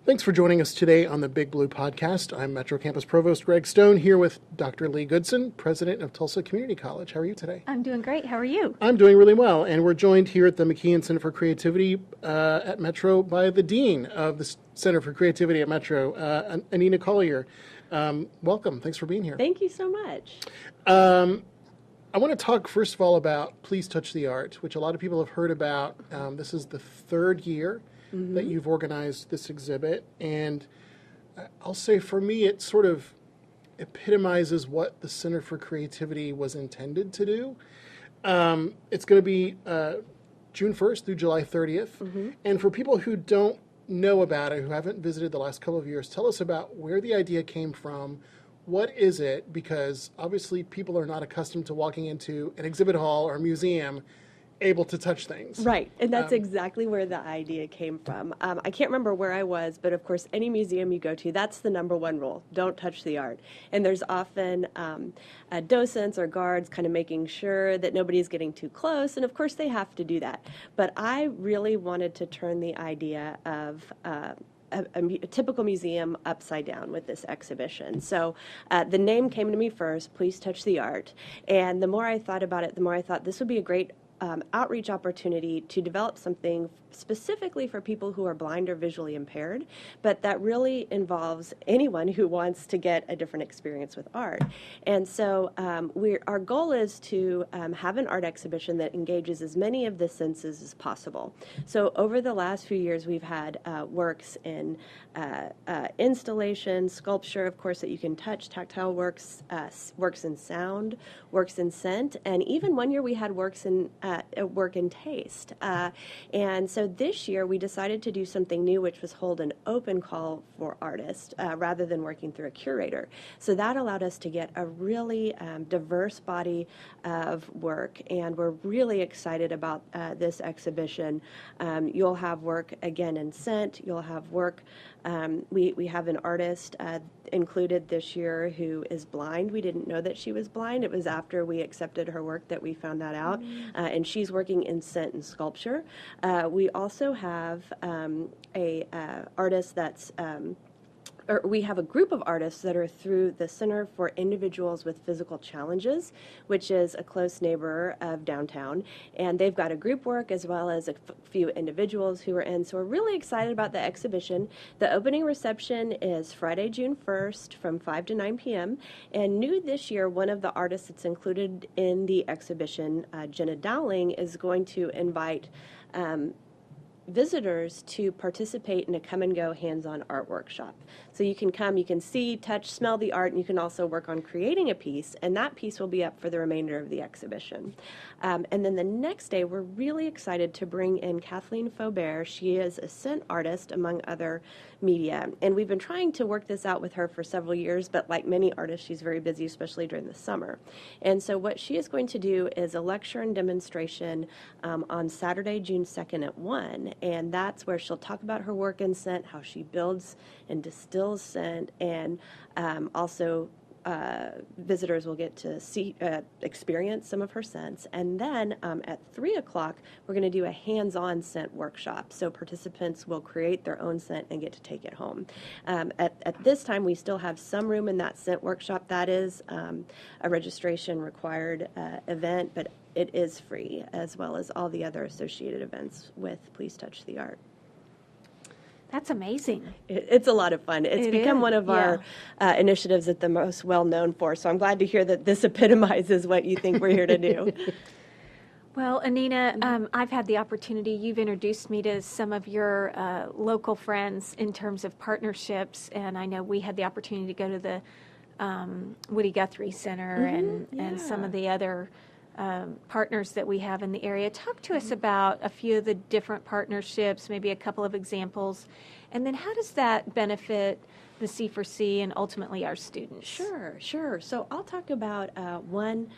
Thanks for joining us today on the Big Blue Podcast. I'm Metro Campus Provost Greg Stone here with Dr. Leigh Goodson, President of Tulsa Community College. How are you today? I'm doing great. How are you? I'm doing really well, and we're joined here at the McKeon Center for Creativity at Metro by the Dean of the Center for Creativity at Metro, Annina Collier. Welcome. Thanks for being here. Thank you so much. I want to talk, first of all, about Please Touch the Art, which a lot of people have heard about. This is the third year that you've organized this exhibit, and I'll say for me it sort of epitomizes what the Center for Creativity was intended to do. It's going to be June 1st through July 30th, and for people who don't know about it, who haven't visited the last couple of years, tell us about where the idea came from. What is it? Because obviously people are not accustomed to walking into an exhibit hall or museum able to touch things. Right, and that's exactly where the idea came from. I can't remember where I was, but of course any museum you go to, that's the number one rule: don't touch the art. And there's often docents or guards kind of making sure that nobody's getting too close, and of course they have to do that. But I really wanted to turn the idea of a typical museum upside down with this exhibition. So the name came to me first, Please Touch the Art. And the more I thought about it, the more I thought this would be a great outreach opportunity to develop something specifically for people who are blind or visually impaired, but that really involves anyone who wants to get a different experience with art. And so our goal is to have an art exhibition that engages as many of the senses as possible. So over the last few years, we've had works in installation, sculpture, of course, that you can touch, tactile works, works in sound, works in scent, and even one year we had work in taste. And so this year we decided to do something new, which was hold an open call for artists rather than working through a curator. So that allowed us to get a really diverse body of work, and we're really excited about this exhibition. You'll have work again in scent. You'll have work. We have an artist included this year who is blind. We didn't know that she was blind. It was after we accepted her work that we found that out. And she's working in scent and sculpture. We also have a artist that's we have a group of artists that are through the Center for Individuals with Physical Challenges, which is a close neighbor of downtown. And they've got a group work as well as a few individuals who are in. So we're really excited about the exhibition. The opening reception is Friday, June 1st from 5 to 9 p.m. And new this year, one of the artists that's included in the exhibition, Jenna Dowling, is going to invite visitors to participate in a come-and-go hands-on art workshop. So you can come, you can see, touch, smell the art, and you can also work on creating a piece, and that piece will be up for the remainder of the exhibition. And then the next day, we're really excited to bring in Kathleen Faubert. She is a scent artist, among other media, and we've been trying to work this out with her for several years, but like many artists, she's very busy, especially during the summer. And so what she is going to do is a lecture and demonstration on Saturday, June 2nd at 1, and that's where she'll talk about her work in scent, how she builds and distills scent, and also visitors will get to see, experience some of her scents. And then at 3 o'clock, we're going to do a hands-on scent workshop. So participants will create their own scent and get to take it home. At this time, we still have some room in that scent workshop. That is a registration required event, but it is free, as well as all the other associated events with Please Touch the Art. That's amazing. It's a lot of fun. It's become one of our initiatives that the most well known for. So I'm glad to hear that this epitomizes what you think we're here to do. Well, Annina, I've had the opportunity, you've introduced me to some of your local friends in terms of partnerships, and I know we had the opportunity to go to the Woody Guthrie Center and some of the other partners that we have in the area. Talk to us about a few of the different partnerships, maybe a couple of examples, and then how does that benefit the C4C and ultimately our students? Sure. So I'll talk about one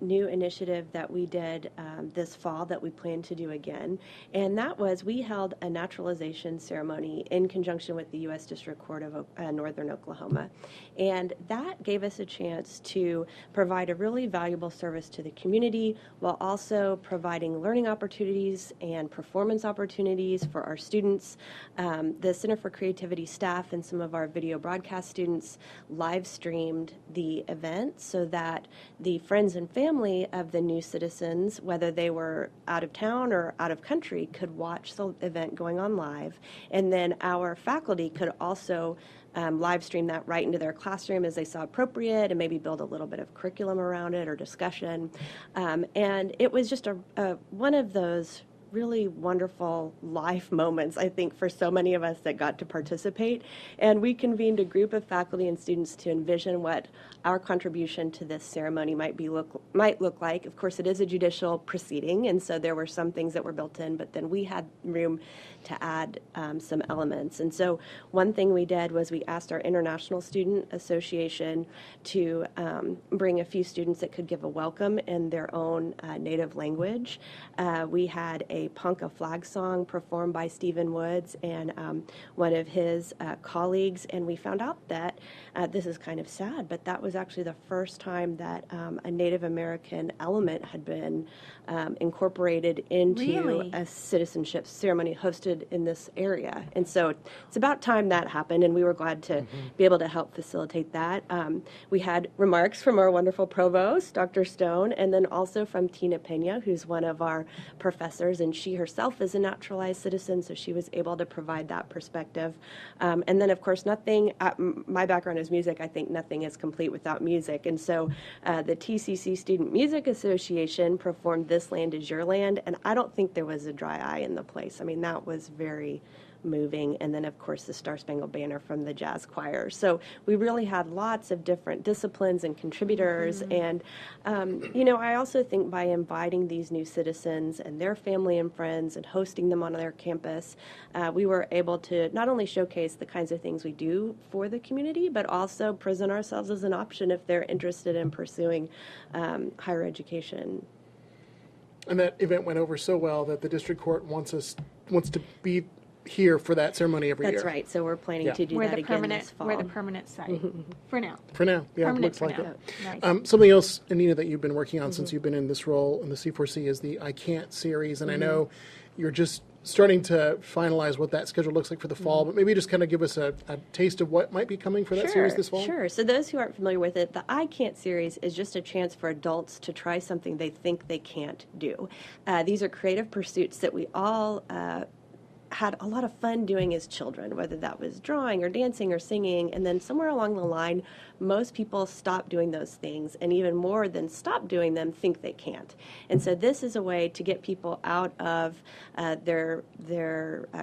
new initiative that we did this fall that we plan to do again, and that was we held a naturalization ceremony in conjunction with the U.S. District Court of Northern Oklahoma, and that gave us a chance to provide a really valuable service to the community while also providing learning opportunities and performance opportunities for our students. The Center for Creativity staff and some of our video broadcast students live streamed the event so that the friends and family of the new citizens, whether they were out of town or out of country, could watch the event going on live. And then our faculty could also live stream that right into their classroom as they saw appropriate and maybe build a little bit of curriculum around it or discussion. And it was just one of those really wonderful life moments, I think, for so many of us that got to participate. And we convened a group of faculty and students to envision what our contribution to this ceremony might look like. Of course, it is a judicial proceeding, and so there were some things that were built in, but then we had room to add some elements. And so one thing we did was we asked our International Student Association to bring a few students that could give a welcome in their own native language. We had a Ponca flag song performed by Stephen Woods and one of his colleagues, and we found out that this is kind of sad, but that was actually the first time that a Native American element had been incorporated into a citizenship ceremony hosted in this area. And so it's about time that happened, and we were glad to be able to help facilitate that. We had remarks from our wonderful Provost, Dr. Stone, and then also from Tina Pena, who's one of our professors, and she herself is a naturalized citizen, so she was able to provide that perspective. And then, of course, my background is music. I think nothing is complete without music. And so the TCC Student Music Association performed This Land Is Your Land, and I don't think there was a dry eye in the place. I mean, that was very moving. And then, of course, the Star Spangled Banner from the jazz choir. So we really had lots of different disciplines and contributors. And, I also think by inviting these new citizens and their family and friends and hosting them on their campus, we were able to not only showcase the kinds of things we do for the community, but also present ourselves as an option if they're interested in pursuing higher education. And that event went over so well that the district court wants to be here for that ceremony every year. That's right. So we're planning to do that again this fall. We're the permanent site for now. For now, yeah, it Permanent looks for like now. it. Nice. Something else, Annina, that you've been working on since you've been in this role in the C4C is the I Cant series, and I know you're just starting to finalize what that schedule looks like for the fall, but maybe just kind of give us a taste of what might be coming for that series this fall. Sure. So those who aren't familiar with it, the I Can't series is just a chance for adults to try something they think they can't do. These are creative pursuits that we all had a lot of fun doing as children, whether that was drawing or dancing or singing, and then somewhere along the line, most people stop doing those things, and even more than stop doing them, think they can't. And so this is a way to get people out of their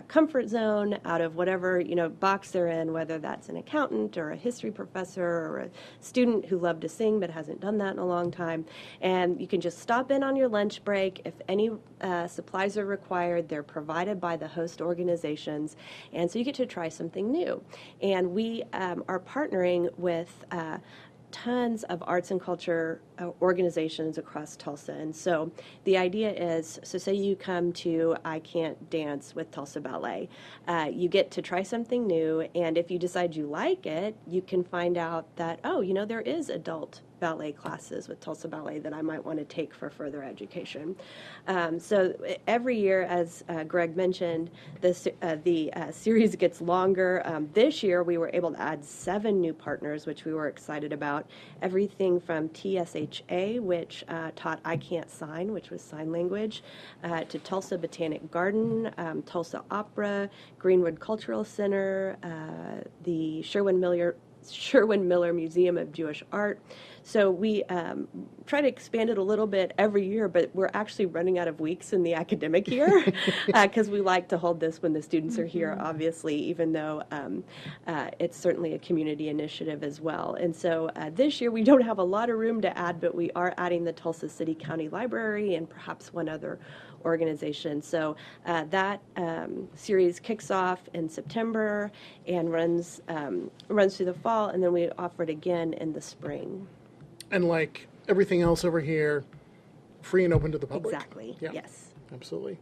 comfort zone, out of whatever box they're in, whether that's an accountant or a history professor or a student who loved to sing but hasn't done that in a long time. And you can just stop in on your lunch break. If any supplies are required, they're provided by the host organizations, and so you get to try something new. And we are partnering with tons of arts and culture organizations across Tulsa. And so the idea is, so say you come to I Can't Dance with Tulsa Ballet. You get to try something new, and if you decide you like it, you can find out that, there is adult ballet classes with Tulsa Ballet that I might want to take for further education. So every year, as Greg mentioned, the series gets longer. This year, we were able to add 7 new partners, which we were excited about. Everything from TSHA, which taught I Can't Sign, which was sign language, to Tulsa Botanic Garden, Tulsa Opera, Greenwood Cultural Center, the Sherwin Miller Museum of Jewish Art. So we try to expand it a little bit every year, but we're actually running out of weeks in the academic year because we like to hold this when the students are here, obviously, even though it's certainly a community initiative as well. And so this year we don't have a lot of room to add, but we are adding the Tulsa City County Library and perhaps one other organization. So that series kicks off in September and runs through the fall, and then we offer it again in the spring. And like everything else over here free and open to the public. Exactly. Yeah, Yes. absolutely.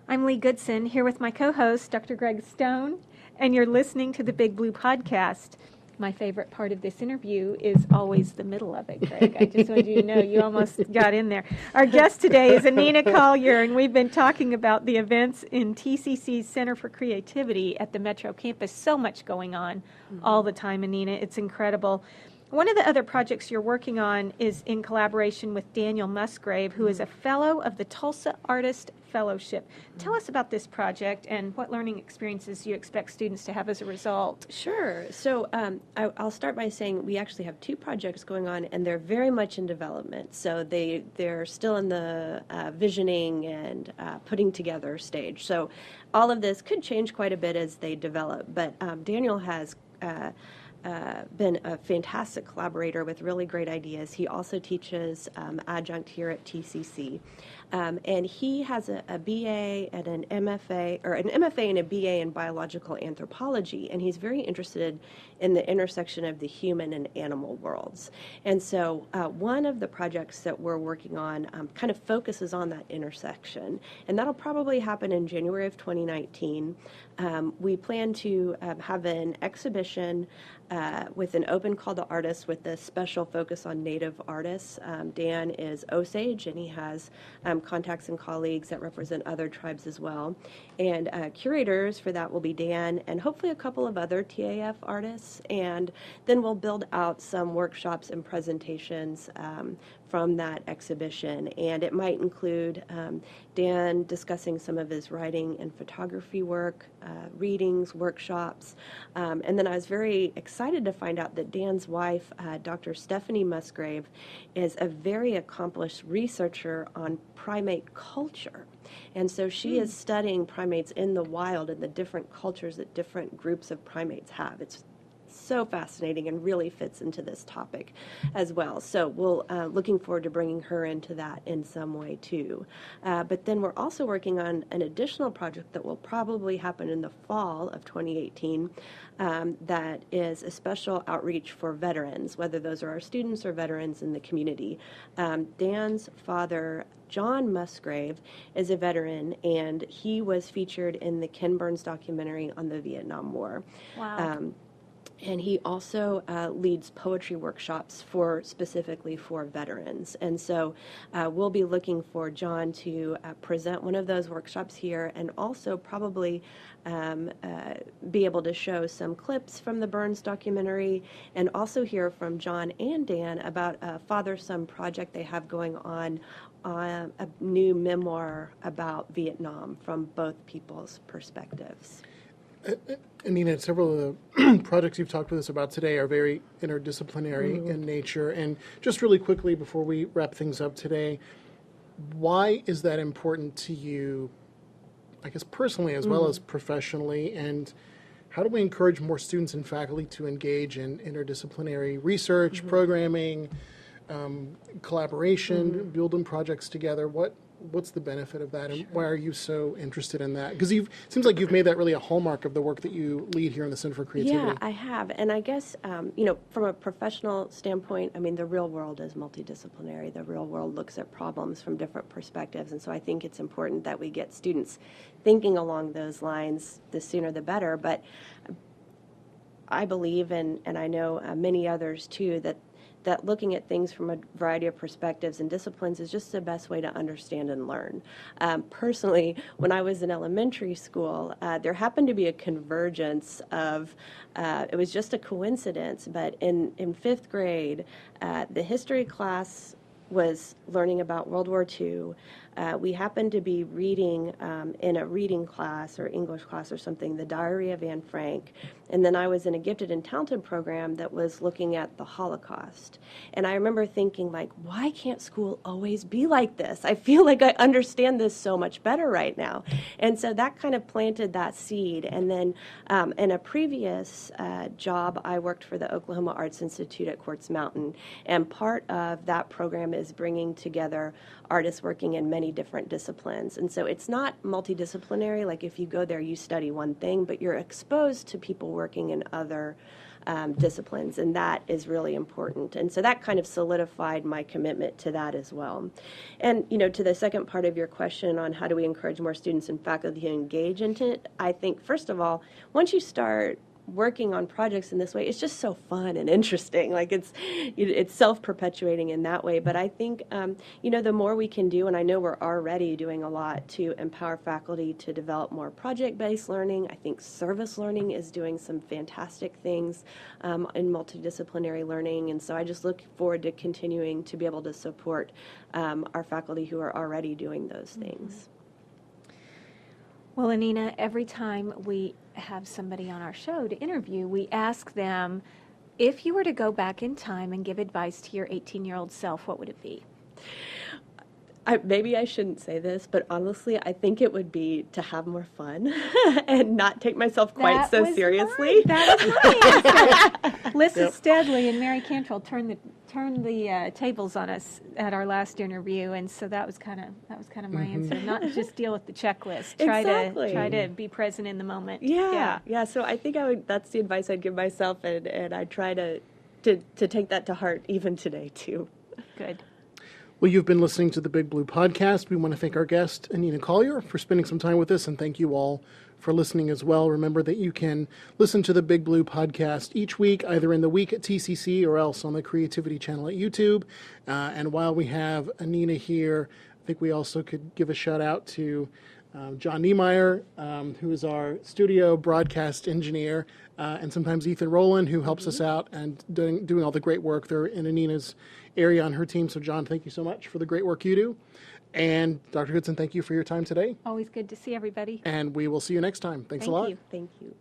I'm Leigh Goodson, here with my co-host, Dr. Greg Stone, and you're listening to the Big Blue Podcast. My favorite part of this interview is always the middle of it, Greg. I just wanted you to know you almost got in there. Our guest today is Annina Collier, and we've been talking about the events in TCC's Center for Creativity at the Metro campus. So much going on all the time, Annina. It's incredible. One of the other projects you're working on is in collaboration with Daniel Musgrave, who is a fellow of the Tulsa Artist Fellowship. Tell us about this project and what learning experiences you expect students to have as a result. Sure. So I'll start by saying we actually have two projects going on, and they're very much in development. So they're still in the visioning and putting together stage. So all of this could change quite a bit as they develop. But Daniel has been a fantastic collaborator with really great ideas. He also teaches adjunct here at TCC. And he has a BA and an MFA, or an MFA and a BA in biological anthropology, and he's very interested in the intersection of the human and animal worlds. And so one of the projects that we're working on kind of focuses on that intersection, and that'll probably happen in January of 2019. We plan to have an exhibition with an open call to artists with a special focus on Native artists. Dan is Osage, and he has contacts and colleagues that represent other tribes as well. And curators for that will be Dan and hopefully a couple of other TAF artists. And then we'll build out some workshops and presentations from that exhibition. And it might include Dan discussing some of his writing and photography work, readings, workshops. And then I was very excited to find out that Dan's wife, Dr. Stephanie Musgrave, is a very accomplished researcher on primate culture. And so she is studying primates in the wild and the different cultures that different groups of primates have. It's so fascinating and really fits into this topic as well. So we'll looking forward to bringing her into that in some way too. But then we're also working on an additional project that will probably happen in the fall of 2018 that is a special outreach for veterans, whether those are our students or veterans in the community. Dan's father, John Musgrave, is a veteran, and he was featured in the Ken Burns documentary on the Vietnam War. Wow. And he also leads poetry workshops specifically for veterans. And so we'll be looking for John to present one of those workshops here, and also probably be able to show some clips from the Burns documentary, and also hear from John and Dan about a father-son project they have going on a new memoir about Vietnam from both people's perspectives. I mean, several of the projects you've talked with us about today are very interdisciplinary in nature. And just really quickly before we wrap things up today, why is that important to you, I guess personally as well as professionally? And how do we encourage more students and faculty to engage in interdisciplinary research, programming, collaboration, building projects together? What's the benefit of that, and why are you so interested in that? Because it seems like you've made that really a hallmark of the work that you lead here in the Center for Creativity. Yeah, I have. And I guess, from a professional standpoint, I mean, the real world is multidisciplinary. The real world looks at problems from different perspectives. And so I think it's important that we get students thinking along those lines. The sooner the better. But I believe, and I know many others too, that looking at things from a variety of perspectives and disciplines is just the best way to understand and learn. Personally, when I was in elementary school, there happened to be a convergence of, it was just a coincidence, but in fifth grade, the history class was learning about World War II. We happened to be reading in a reading class or English class or something, the Diary of Anne Frank. And then I was in a gifted and talented program that was looking at the Holocaust. And I remember thinking, like, why can't school always be like this? I feel like I understand this so much better right now. And so that kind of planted that seed. And then in a previous job, I worked for the Oklahoma Arts Institute at Quartz Mountain. And part of that program is bringing together artists working in many many different disciplines. And so it's not multidisciplinary, like if you go there, you study one thing, but you're exposed to people working in other disciplines, and that is really important. And so that kind of solidified my commitment to that as well. And, to the second part of your question on how do we encourage more students and faculty to engage in it, I think, first of all, once you start working on projects in this way, it's just so fun and interesting. Like it's self-perpetuating in that way. But I think, the more we can do, and I know we're already doing a lot to empower faculty to develop more project-based learning. I think service learning is doing some fantastic things in multidisciplinary learning. And so I just look forward to continuing to be able to support our faculty who are already doing those things. Well, Annina, every time we have somebody on our show to interview, we ask them, if you were to go back in time and give advice to your 18-year-old self, what would it be? Maybe I shouldn't say this, but honestly, I think it would be to have more fun and not take myself quite so seriously. That was my answer. Lissa Steadley and Mary Cantrell turned the tables on us at our last interview, and so that was kind of my answer. Not just deal with the checklist. Try to be present in the moment. Yeah. So I think that's the advice I'd give myself, and I try to take that to heart even today too. Good. Well, you've been listening to the Big Blue Podcast. We want to thank our guest, Annina Collier, for spending some time with us, and thank you all for listening as well. Remember that you can listen to the Big Blue Podcast each week, either in the week at TCC or else on the Creativity channel at YouTube. And while we have Annina here, I think we also could give a shout out to John Niemeyer, who is our studio broadcast engineer, and sometimes Ethan Rowland, who helps us out and doing all the great work there in Annina's area on her team. So, John, thank you so much for the great work you do. And Dr. Goodson, thank you for your time today. Always good to see everybody. And we will see you next time. Thanks a lot. Thank you.